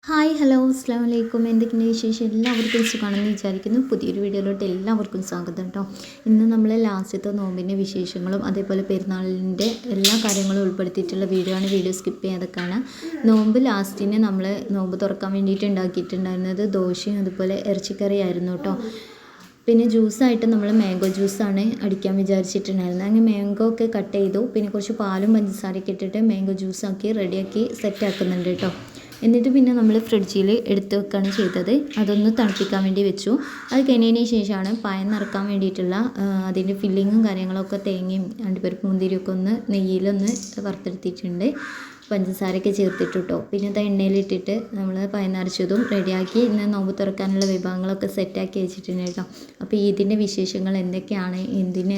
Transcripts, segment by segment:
Hi hello അസ്സാം വലൈക്കും. എന്തൊക്കെയുണ്ട് വിശേഷം? എല്ലാവർക്കും സുഖമാണെന്ന് വിചാരിക്കുന്നു. പുതിയൊരു വീഡിയോയിലോട്ട് എല്ലാവർക്കും സ്വാഗതം കേട്ടോ. ഇന്ന് നമ്മൾ ലാസ്റ്റത്തെ നോമ്പിൻ്റെ വിശേഷങ്ങളും അതേപോലെ പെരുന്നാളിൻ്റെ എല്ലാ കാര്യങ്ങളും ഉൾപ്പെടുത്തിയിട്ടുള്ള വീഡിയോ ആണ്. വീഡിയോ സ്കിപ്പ് ചെയ്യാതെ കാണാം. നോമ്പ് ലാസ്റ്റിന് നമ്മൾ നോമ്പ് തുറക്കാൻ വേണ്ടിയിട്ട് ഉണ്ടാക്കിയിട്ടുണ്ടായിരുന്നത് ദോശയും അതുപോലെ ഇറച്ചിക്കറി ആയിരുന്നു കേട്ടോ. പിന്നെ ജ്യൂസായിട്ട് നമ്മൾ മാംഗോ ജ്യൂസാണ് അടിക്കാൻ വിചാരിച്ചിട്ടുണ്ടായിരുന്നത്. അങ്ങനെ മാംഗോ ഒക്കെ കട്ട് ചെയ്തു. പിന്നെ കുറച്ച് പാലും പഞ്ചസാരയൊക്കെ ഇട്ടിട്ട് മാംഗോ ജ്യൂസാക്കി റെഡിയാക്കി സെറ്റ് ആക്കുന്നുണ്ട് കേട്ടോ. എന്നിട്ട് പിന്നെ നമ്മൾ ഫ്രിഡ്ജിൽ എടുത്ത് വെക്കുകയാണ് ചെയ്തത്. അതൊന്ന് തണുപ്പിക്കാൻ വേണ്ടി വെച്ചു. അത് കഴിഞ്ഞതിന് ശേഷമാണ് പായം നിറക്കാൻ വേണ്ടിയിട്ടുള്ള അതിൻ്റെ ഫില്ലിങ്ങും കാര്യങ്ങളൊക്കെ തേങ്ങയും അണ്ടിപ്പരിപ്പ് മുന്തിരിയൊക്കെ ഒന്ന് നെയ്യിലൊന്ന് വറുത്തെടുത്തിട്ടുണ്ട്. പഞ്ചസാരയൊക്കെ ചേർത്തിട്ട് കേട്ടോ. പിന്നെ അത് എണ്ണയിലിട്ടിട്ട് നമ്മൾ പായം നിറച്ചതും റെഡിയാക്കി ഇന്ന് നോമ്പ് തുറക്കാനുള്ള വിഭവങ്ങളൊക്കെ സെറ്റാക്കി വെച്ചിട്ടുണ്ട് കേട്ടോ. അപ്പോൾ ഇതിൻ്റെ വിശേഷങ്ങൾ എന്തൊക്കെയാണ്,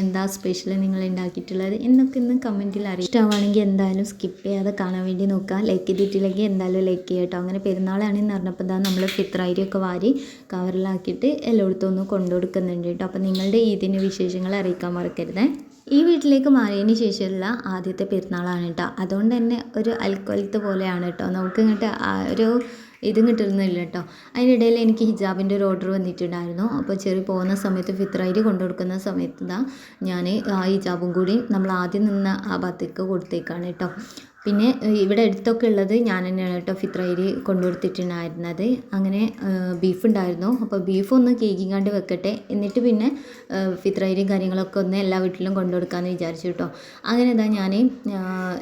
എന്താ സ്പെഷ്യൽ നിങ്ങൾ ഉണ്ടാക്കിയിട്ടുള്ളത് എന്നൊക്കെ ഇന്ന് കമൻറ്റിൽ അറിയാം. ഇഷ്ടമാണെങ്കിൽ എന്തായാലും സ്കിപ്പ് ചെയ്യാതെ കാണാൻ വേണ്ടി നോക്കുക. ലൈക്ക് ചെയ്തിട്ടില്ലെങ്കിൽ എന്തായാലും ലൈക്ക് ചെയ്യുക കേട്ടോ. അങ്ങനെ പെരുന്നാളാണെന്ന് പറഞ്ഞപ്പോൾ ഇതാ നമ്മൾ ഫിത്രായിരിയൊക്കെ വാരി കവറിലാക്കിയിട്ട് എല്ലായിടത്തും ഒന്ന് കൊണ്ടുകൊടുക്കുന്നുണ്ട് കേട്ടോ. അപ്പോൾ നിങ്ങളുടെ ഇതിൻ്റെ വിശേഷങ്ങൾ അറിയിക്കാൻ മറക്കരുത്. ഈ വീട്ടിലേക്ക് മാറിയതിന് ശേഷമുള്ള ആദ്യത്തെ പെരുന്നാളാണ് കേട്ടോ. അതുകൊണ്ട് തന്നെ ഒരു അൽക്കൊലത്ത് പോലെയാണ് കേട്ടോ. നമുക്ക് ഇങ്ങോട്ട് ഒരു ഇതും കിട്ടുന്നില്ല കേട്ടോ. അതിനിടയിൽ എനിക്ക് ഹിജാബിൻ്റെ ഒരു ഓർഡർ വന്നിട്ടുണ്ടായിരുന്നു. അപ്പോൾ ചെറിയ പോകുന്ന സമയത്ത് ഫിത്രായി കൊണ്ടു കൊടുക്കുന്ന സമയത്ത് ഞാൻ ആ ഹിജാബും കൂടി നമ്മൾ ആദ്യം നിന്ന ആ ഭാഗത്തേക്ക് കൊടുത്തേക്കാണ് കേട്ടോ. പിന്നെ ഇവിടെ അടുത്തൊക്കെ ഉള്ളത് ഞാൻ തന്നെയാണ് കേട്ടോ ഫിത്രായി കൊണ്ടുകൊടുത്തിട്ടുണ്ടായിരുന്നത്. അങ്ങനെ ബീഫ് ഉണ്ടായിരുന്നു. അപ്പോൾ ബീഫ് ഒന്ന് കേക്കിങ്ങാണ്ട് വെക്കട്ടെ, എന്നിട്ട് പിന്നെ ഫിത്രായിയും കാര്യങ്ങളൊക്കെ ഒന്ന് എല്ലാ വീട്ടിലും കൊണ്ടുകൊടുക്കാമെന്ന് വിചാരിച്ചു കേട്ടോ. അങ്ങനെ ഇതാ ഞാൻ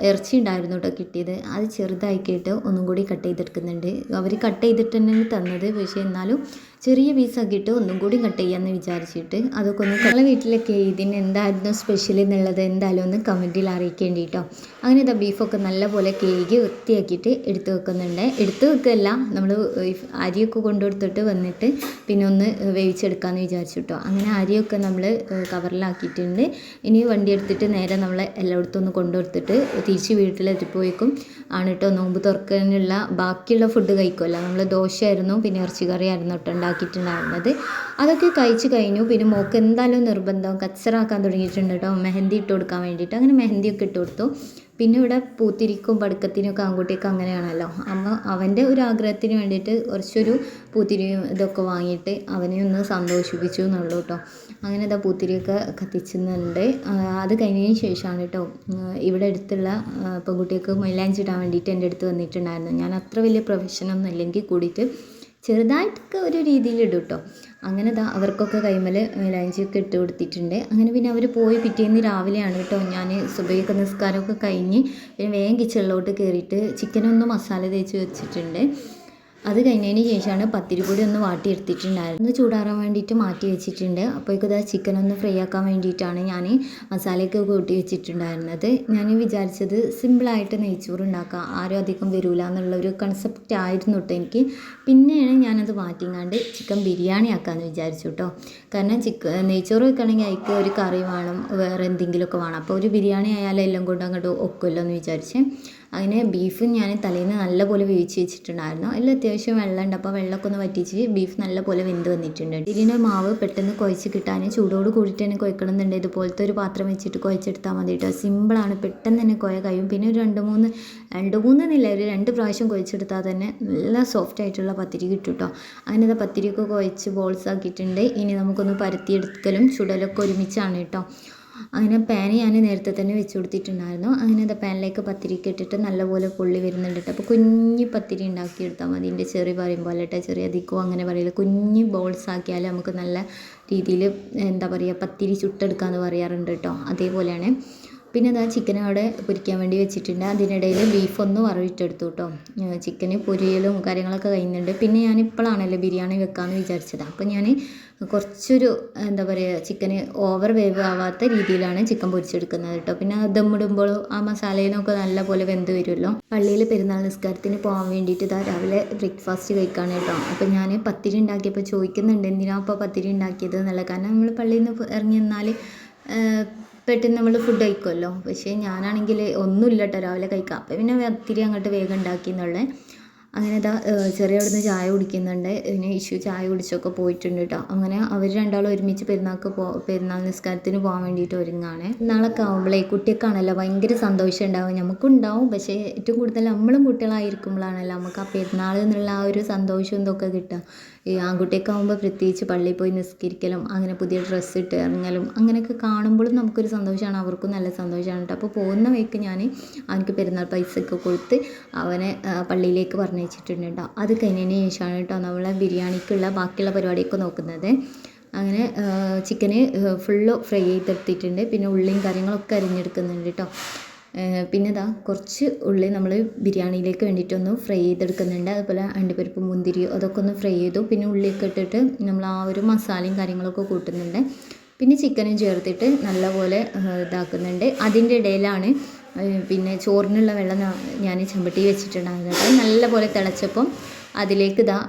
ഇറച്ചി ഉണ്ടായിരുന്നു കേട്ടോ കിട്ടിയത്. അത് ചെറുതാക്കിയിട്ട് ഒന്നും കൂടി കട്ട് ചെയ്തെടുക്കുന്നുണ്ട്. അവർ കട്ട് ചെയ്തിട്ട് തന്നെ തന്നത്, പക്ഷേ എന്നാലും ചെറിയ പീസാക്കിയിട്ട് ഒന്നും കൂടി കട്ട് ചെയ്യാമെന്ന് വിചാരിച്ചിട്ട് അതൊക്കെ ഒന്ന് നമ്മളെ വീട്ടിലൊക്കെ ഇതിന് എന്തായിരുന്നു സ്പെഷ്യൽ എന്നുള്ളത് എന്തായാലും ഒന്ന് കമൻറ്റിൽ അറിയിക്കേണ്ടി കേട്ടോ. അങ്ങനെ ഇതാ ബീഫൊക്കെ നല്ലപോലെ കേക്ക് വൃത്തിയാക്കിയിട്ട് എടുത്ത് വെക്കുന്നുണ്ട്. എടുത്ത് വെക്കുകയല്ല, നമ്മൾ അരിയൊക്കെ കൊണ്ടുകൊടുത്തിട്ട് വന്നിട്ട് പിന്നെ ഒന്ന് വേവിച്ചെടുക്കാമെന്ന് വിചാരിച്ചു കേട്ടോ. അങ്ങനെ അരിയൊക്കെ നമ്മൾ കവറിലാക്കിയിട്ടുണ്ട്. ഇനി വണ്ടി എടുത്തിട്ട് നേരെ നമ്മൾ എല്ലായിടത്തും ഒന്ന് കൊണ്ടുകൊടുത്തിട്ട് തിരിച്ച് വീട്ടിലെത്തിപ്പോയേക്കും ആണ് കേട്ടോ നോമ്പ് തുറക്കാനുള്ള ബാക്കിയുള്ള ഫുഡ് കഴിക്കുമല്ലോ. നമ്മൾ ദോശയായിരുന്നു പിന്നെ ഇറച്ചി കറിയായിരുന്നു കേട്ടോ ഉണ്ടാക്കിയിട്ടുണ്ടായിരുന്നത്. അതൊക്കെ കഴിച്ച് കഴിഞ്ഞു. പിന്നെ മോൾക്ക് എന്തായാലും നിർബന്ധം കച്ചറാക്കാൻ തുടങ്ങിയിട്ടുണ്ട് കേട്ടോ, മെഹന്തി ഇട്ട് കൊടുക്കാൻ വേണ്ടിയിട്ട്. അങ്ങനെ മെഹന്തിയൊക്കെ ഇട്ട് കൊടുത്തു. പിന്നെ ഇവിടെ പൂത്തിരിക്കും പടക്കത്തിനൊക്കെ ആൺകുട്ടിയൊക്കെ അങ്ങനെയാണല്ലോ. അവൻ്റെ ഒരു ആഗ്രഹത്തിന് വേണ്ടിയിട്ട് കുറച്ചൊരു പൂത്തിരിയും ഇതൊക്കെ വാങ്ങിയിട്ട് അവനെ ഒന്ന് സന്തോഷിപ്പിച്ചു എന്നുള്ളൂ കേട്ടോ. അങ്ങനെ ഇതാ പൂത്തിരിയൊക്കെ കത്തിച്ചുന്നുണ്ട്. അത് കഴിഞ്ഞതിന് ശേഷമാണ് കേട്ടോ ഇവിടെ അടുത്തുള്ള പെൺകുട്ടിയൊക്കെ മൈലാഞ്ചി ഇടാൻ വേണ്ടിയിട്ട് എൻ്റെ അടുത്ത് വന്നിട്ടുണ്ടായിരുന്നു. ഞാൻ അത്ര വലിയ പ്രൊഫഷനൊന്നും ഇല്ലെങ്കിൽ കൂടിയിട്ട് ചെറുതായിട്ടൊക്കെ ഒരു രീതിയിൽ ഇടും കേട്ടോ. അങ്ങനെ അവർക്കൊക്കെ കൈമൽ മൈലാഞ്ചിയൊക്കെ ഇട്ട് കൊടുത്തിട്ടുണ്ട്. അങ്ങനെ പിന്നെ അവർ പോയി പിറ്റേന്ന് രാവിലെയാണ് കേട്ടോ ഞാൻ സുബഹിയൊക്കെ നിസ്കാരമൊക്കെ കഴിഞ്ഞ് പിന്നെ വേഗം കിച്ചണിലോട്ട് കയറിയിട്ട് ചിക്കനൊന്ന് മസാല തേച്ച് വെച്ചിട്ടുണ്ട്. അത് കഴിഞ്ഞതിന് ശേഷമാണ് പത്തിരിപ്പൊടി ഒന്ന് വാട്ടിയെടുത്തിട്ടുണ്ടായിരുന്നു. ചൂടാറാൻ വേണ്ടിയിട്ട് മാറ്റി വെച്ചിട്ടുണ്ട്. അപ്പോഴേക്കും ഇതാ ചിക്കൻ ഒന്ന് ഫ്രൈ ആക്കാൻ വേണ്ടിയിട്ടാണ് ഞാൻ മസാലയൊക്കെ കൂട്ടി വെച്ചിട്ടുണ്ടായിരുന്നത്. ഞാൻ വിചാരിച്ചത് സിമ്പിളായിട്ട് നെയ്ച്ചോറ് ഉണ്ടാക്കാം, ആരും അധികം വരില്ല എന്നുള്ളൊരു കൺസെപ്റ്റ് ആയിരുന്നു കേട്ടോ എനിക്ക്. പിന്നെയാണ് ഞാനത് മാറ്റിങ്ങാണ്ട് ചിക്കൻ ബിരിയാണി ആക്കാമെന്ന് വിചാരിച്ചു കേട്ടോ. കാരണം നെയ്ച്ചോറ് വെക്കുകയാണെങ്കിൽ അതിക്ക് ഒരു കറി വേണം, വേറെ എന്തെങ്കിലുമൊക്കെ വേണം. അപ്പോൾ ഒരു ബിരിയാണി ആയാലും എല്ലാം കൊണ്ട് അങ്ങോട്ട് ഒക്കുമല്ലോ എന്ന് വിചാരിച്ച് അങ്ങനെ ബീഫ് ഞാൻ തലേന്ന് നല്ലപോലെ വേവിച്ച് വെച്ചിട്ടുണ്ടായിരുന്നു. അതിൽ അത്യാവശ്യം വെള്ളമുണ്ട്. അപ്പോൾ വെള്ളമൊക്കെ ഒന്ന് വറ്റിച്ച് ബീഫ് നല്ലപോലെ വെന്ത് വന്നിട്ടുണ്ട്. ഇതിൻ്റെ മാവ് പെട്ടെന്ന് കുഴച്ച് കിട്ടാൻ ചൂടോട് കൂടിയിട്ട് തന്നെ കുഴക്കണമെന്നുണ്ട്. ഇതുപോലത്തെ ഒരു പാത്രം വെച്ചിട്ട് കുഴച്ചെടുത്താൽ മതി കേട്ടോ. സിമ്പിളാണ്, പെട്ടെന്ന് തന്നെ കുഴ കഴിയും. പിന്നെ ഒരു രണ്ട് മൂന്ന് എന്നില്ല, ഒരു 2 പ്രാവശ്യം കുഴച്ചെടുത്താൽ തന്നെ നല്ല സോഫ്റ്റ് ആയിട്ടുള്ള പത്തിരി കിട്ടും കേട്ടോ. അങ്ങനെ പത്തിരിയൊക്കെ കുഴച്ച് ബോൾസ് ആക്കിയിട്ടുണ്ട്. ഇനി നമുക്കൊന്ന് പരത്തിയെടുക്കലും ചുടലൊക്കെ ഒരുമിച്ചാണ് കേട്ടോ. അങ്ങനെ പാന് ഞാൻ നേരത്തെ തന്നെ വെച്ച് കൊടുത്തിട്ടുണ്ടായിരുന്നു. അങ്ങനെ പാനിലേക്ക് പത്തിരിക്ക് ഇട്ടിട്ട് നല്ലപോലെ പൊള്ളി വരുന്നുണ്ട് കേട്ടോ. അപ്പോൾ കുഞ്ഞ് പത്തിരി ഉണ്ടാക്കിയെടുത്താൽ മതി. ഇതിൻ്റെ ചെറിയ പറയും പോലെ കേട്ടോ, ചെറിയ അധികവും അങ്ങനെ പറയില്ല, കുഞ്ഞ് ബോൾസ് ആക്കിയാൽ നമുക്ക് നല്ല രീതിയിൽ എന്താ പറയുക പത്തിരി ചുട്ടെടുക്കാമെന്ന് പറയാറുണ്ട് കേട്ടോ. അതേപോലെയാണ്. പിന്നെ അതാ ചിക്കൻ അവിടെ പൊരിക്കാൻ വേണ്ടി വെച്ചിട്ടുണ്ട്. അതിനിടയിൽ ബീഫ് ഒന്ന് വറവിട്ടെടുത്തു കേട്ടോ. ചിക്കന് പൊരിയലും കാര്യങ്ങളൊക്കെ കഴിയുന്നുണ്ട്. പിന്നെ ഞാൻ ഇപ്പോഴാണല്ലോ ബിരിയാണി വെക്കാമെന്ന് വിചാരിച്ചത്. അപ്പോൾ ഞാൻ കുറച്ചൊരു എന്താ പറയുക ചിക്കന് ഓവർ വേവ് ആവാത്ത രീതിയിലാണ് ചിക്കൻ പൊരിച്ചെടുക്കുന്നത് കേട്ടോ. പിന്നെ ദമ്മിടുമ്പോൾ ആ മസാലയിൽ നിന്നൊക്കെ നല്ലപോലെ വെന്ത് വരുമല്ലോ. പള്ളിയിൽ പെരുന്നാൾ നിസ്കാരത്തിന് പോകാൻ വേണ്ടിയിട്ട് ഇതാ രാവിലെ ബ്രേക്ക്ഫാസ്റ്റ് കഴിക്കാണ് കേട്ടോ. അപ്പോൾ ഞാൻ പത്തിരി ഉണ്ടാക്കിയപ്പോൾ ചോദിക്കുന്നുണ്ട് എന്തിനാ അപ്പോൾ പത്തിരി ഉണ്ടാക്കിയത് എന്നുള്ളത്. കാരണം നമ്മൾ പള്ളിയിൽ നിന്ന് ഇറങ്ങി നിന്നാൽ പെട്ടെന്ന് നമ്മൾ ഫുഡ് കഴിക്കുമല്ലോ. പക്ഷേ ഞാനാണെങ്കിൽ ഒന്നുമില്ല കേട്ടോ രാവിലെ കഴിക്കാം. അപ്പോൾ പിന്നെ പത്തിരി അങ്ങോട്ട് വേഗം ഉണ്ടാക്കി എന്നുള്ളത്. അങ്ങനെ ഇതാ ചെറിയ അവിടുന്ന് ചായ കുടിക്കുന്നുണ്ട്. പിന്നെ ഇഷു ചായ കുടിച്ചൊക്കെ പോയിട്ടുണ്ട് കേട്ടോ. അങ്ങനെ അവർ രണ്ടാളും ഒരുമിച്ച് പെരുന്നാൾ നിസ്കാരത്തിന് പോകാൻ വേണ്ടിയിട്ട് ഒരുങ്ങാണ്. നാളൊക്കെ ആകുമ്പോഴേ കുട്ടിയൊക്കെയാണല്ലോ ഭയങ്കര സന്തോഷം ഉണ്ടാവും. നമുക്കും ഉണ്ടാവും, പക്ഷേ ഏറ്റവും കൂടുതൽ നമ്മളും കുട്ടികളായിരിക്കുമ്പോഴാണല്ലോ നമുക്ക് ആ പെരുന്നാൾ എന്നുള്ള ആ ഒരു സന്തോഷം ഇതൊക്കെ കിട്ടുക. ഈ ആൺകുട്ടിയൊക്കെ ആകുമ്പോൾ പ്രത്യേകിച്ച് പള്ളിയിൽ പോയി നിസ്കരിക്കലും അങ്ങനെ പുതിയ ഡ്രസ്സ് ഇട്ട് ഇറങ്ങലും അങ്ങനെയൊക്കെ കാണുമ്പോഴും നമുക്കൊരു സന്തോഷമാണ്, അവർക്കും നല്ല സന്തോഷമാണ് കേട്ടോ. അപ്പോൾ പോകുന്ന വഴിക്ക് ഞാൻ അവനക്ക് പെരുന്നാൾ പൈസയൊക്കെ കൊടുത്ത് അവനെ പള്ളിയിലേക്ക് പറഞ്ഞയച്ചിട്ടുണ്ട് കേട്ടോ. അത് കഴിഞ്ഞതിന് ശേഷമാണ് കേട്ടോ നമ്മളെ ബിരിയാണിക്കുള്ള ബാക്കിയുള്ള പരിപാടിയൊക്കെ നോക്കുന്നത്. അങ്ങനെ ചിക്കന് ഫുള്ള് ഫ്രൈ ചെയ്തെടുത്തിട്ടുണ്ട്. പിന്നെ ഉള്ളിയും കാര്യങ്ങളൊക്കെ അരിഞ്ഞെടുക്കുന്നുണ്ട് കേട്ടോ. പിന്നെ ഇതാ കുറച്ച് ഉള്ളി നമ്മൾ ബിരിയാണിയിലേക്ക് വേണ്ടിയിട്ടൊന്ന് ഫ്രൈ ചെയ്തെടുക്കുന്നുണ്ട്. അതുപോലെ അണ്ടിപ്പരിപ്പ് മുന്തിരി അതൊക്കെ ഒന്ന് ഫ്രൈ ചെയ്തു. പിന്നെ ഉള്ളിയൊക്കെ ഇട്ടിട്ട് നമ്മൾ ആ ഒരു മസാലയും കാര്യങ്ങളൊക്കെ കൂട്ടുന്നുണ്ട്. പിന്നെ ചിക്കനും ചേർത്തിട്ട് നല്ലപോലെ ഇതാക്കുന്നുണ്ട്. അതിൻ്റെ ഇടയിലാണ് പിന്നെ ചോറിനുള്ള വെള്ളം ഞാൻ ചെമ്പട്ടി വെച്ചിട്ടുണ്ടായിരുന്നു. അത് നല്ലപോലെ തിളച്ചപ്പം അതിലേക്ക് ഇതാ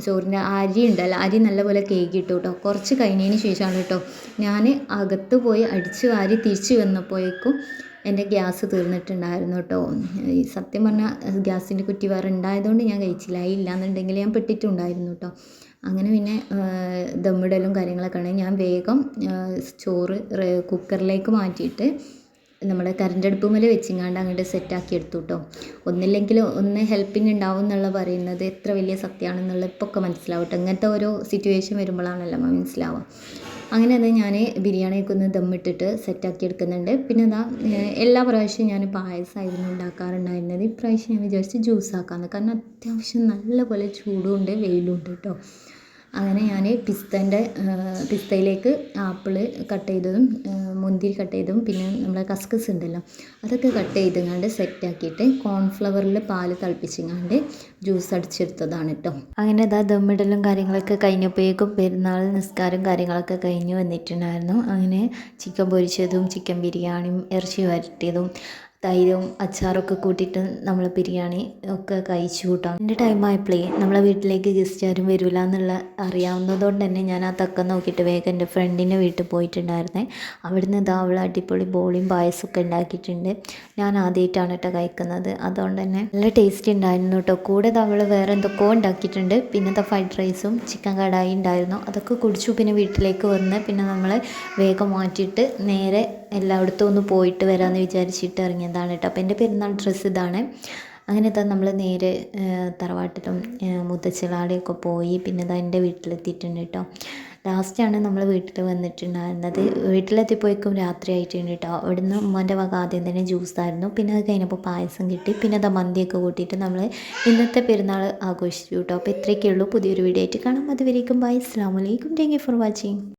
ചോറിൻ്റെ അരി ഉണ്ടല്ലോ, അരി നല്ലപോലെ കേക്കിട്ടു കേട്ടോ. കുറച്ച് കഴിഞ്ഞതിന് ശേഷമാണ് കേട്ടോ ഞാൻ അകത്ത് പോയി അടിച്ച് വാരി തിരിച്ച് വന്നപ്പോഴേക്കും എൻ്റെ ഗ്യാസ് തീർന്നിട്ടുണ്ടായിരുന്നു കേട്ടോ. സത്യം പറഞ്ഞാൽ ഗ്യാസിൻ്റെ കുറ്റി വേറെ ഉണ്ടായതുകൊണ്ട് ഞാൻ കഴിച്ചില്ല. ഇല്ലാന്നുണ്ടെങ്കിൽ ഞാൻ പെട്ടിട്ടുണ്ടായിരുന്നു കേട്ടോ. അങ്ങനെ പിന്നെ ദമ്മിടലും കാര്യങ്ങളൊക്കെ ആണ്. ഞാൻ വേഗം ചോറ് കുക്കറിലേക്ക് മാറ്റിയിട്ട് നമ്മുടെ കറണ്ട് അടുപ്പുമേൽ വെച്ചിങ്ങാണ്ട് അങ്ങോട്ട് സെറ്റാക്കി എടുത്തു കേട്ടോ. ഒന്നില്ലെങ്കിൽ ഒന്ന് ഹെൽപ്പിംഗ് ഉണ്ടാവും എന്നുള്ള പറയുന്നത് എത്ര വലിയ സത്യമാണെന്നുള്ള ഇപ്പൊക്കെ മനസ്സിലാവും കേട്ടോ. ഇങ്ങനത്തെ ഓരോ സിറ്റുവേഷൻ വരുമ്പോഴാണല്ലോ മനസ്സിലാവുക. അങ്ങനെ അത് ഞാൻ ബിരിയാണിയൊക്കെ ഒന്ന് ദമ്മിട്ടിട്ട് സെറ്റാക്കി എടുക്കുന്നുണ്ട്. പിന്നെ അതാ എല്ലാ പ്രാവശ്യവും ഞാൻ പായസമായിരുന്നു ഉണ്ടാക്കാറുണ്ടായിരുന്നത്. ഇപ്രാവശ്യം ഞാൻ വിചാരിച്ച് ജ്യൂസാക്കാമെന്ന്, കാരണം അത്യാവശ്യം നല്ലപോലെ ചൂടുമുണ്ട് വെയിലുണ്ട് കേട്ടോ. അങ്ങനെ ഞാൻ പിസ്തയിലേക്ക് ആപ്പിൾ കട്ട് ചെയ്തതും മുന്തിരി കട്ട് ചെയ്തതും പിന്നെ നമ്മളെ കസ്കസ് ഉണ്ടല്ലോ അതൊക്കെ കട്ട് ചെയ്തങ്ങാണ്ട് സെറ്റാക്കിയിട്ട് കോൺഫ്ലവറിൽ പാല് തിളപ്പിച്ചിങ്ങാണ്ട് ജ്യൂസ് അടിച്ചെടുത്തതാണ് കേട്ടോ. അങ്ങനെ ഇതാ ദമ്മിടലും കാര്യങ്ങളൊക്കെ കഴിഞ്ഞപ്പോഴേക്കും പെരുന്നാൾ നിസ്കാരം കാര്യങ്ങളൊക്കെ കഴിഞ്ഞ് വന്നിട്ടുണ്ടായിരുന്നു. അങ്ങനെ ചിക്കൻ പൊരിച്ചതും ചിക്കൻ ബിരിയാണിയും ഇറച്ചി വരട്ടിയതും തൈരും അച്ചാറൊക്കെ കൂട്ടിയിട്ട് നമ്മൾ ബിരിയാണി ഒക്കെ കഴിച്ചു കൂട്ടാം. എൻ്റെ ടൈം ആയപ്പോഴേ നമ്മളെ വീട്ടിലേക്ക് ഗസ്റ്റ് ആരും വരില്ല എന്നുള്ള അറിയാവുന്നതുകൊണ്ട് തന്നെ ഞാൻ ആ തക്കം നോക്കിയിട്ട് വേഗം എൻ്റെ ഫ്രണ്ടിൻ്റെ വീട്ടിൽ പോയിട്ടുണ്ടായിരുന്നേ. അവിടുന്ന് ഇതാ അവൾ അടിപൊളി ബോളിയും പായസമൊക്കെ ഉണ്ടാക്കിയിട്ടുണ്ട്. ഞാൻ ആദ്യമായിട്ടാണ് കേട്ടോ കഴിക്കുന്നത്, അതുകൊണ്ട് തന്നെ നല്ല ടേസ്റ്റ് ഉണ്ടായിരുന്നു കേട്ടോ. കൂടെ അവൾ വേറെ എന്തൊക്കെയോ ഉണ്ടാക്കിയിട്ടുണ്ട്. പിന്നത്തെ ഫ്രൈഡ് റൈസും ചിക്കൻ കടായി ഉണ്ടായിരുന്നു, അതൊക്കെ കുടിച്ചു. പിന്നെ വീട്ടിലേക്ക് വന്ന് പിന്നെ നമ്മൾ വേഗം മാറ്റിയിട്ട് നേരെ എല്ലായിടത്തും ഒന്ന് പോയിട്ട് വരാമെന്ന് വിചാരിച്ചിട്ട് ഇറങ്ങിയതാണ് കേട്ടോ. അപ്പോൾ എൻ്റെ പെരുന്നാൾ ഡ്രസ്സ് ഇതാണ്. അങ്ങനെ തന്നെ നമ്മൾ നേരെ തറവാട്ടിലും മുത്തച്ഛലാടെയൊക്കെ പോയി പിന്നെ ഇതാ എൻ്റെ വീട്ടിലെത്തിയിട്ടുണ്ട് കേട്ടോ. ലാസ്റ്റാണ് നമ്മൾ വീട്ടിൽ വന്നിട്ടുണ്ടായിരുന്നത്. വീട്ടിലെത്തിപ്പോയിക്കും രാത്രി ആയിട്ടുണ്ട് കേട്ടോ. അവിടുന്ന് ഉമ്മാൻ്റെ വക ആദ്യം തന്നെ ജ്യൂസായിരുന്നു. പിന്നെ അത് കഴിഞ്ഞപ്പോൾ പായസം കിട്ടി. പിന്നെ അത് മന്തിയൊക്കെ കൂട്ടിയിട്ട് നമ്മൾ ഇന്നത്തെ പെരുന്നാൾ ആഘോഷിച്ചു കേട്ടോ. അപ്പോൾ ഇത്രയൊക്കെ ഉള്ളൂ. പുതിയൊരു വീഡിയോ ആയിട്ട് കാണാം. അതുവരേക്കും ബൈ. അസ്സലാമു അലൈക്കും. Thank you for watching.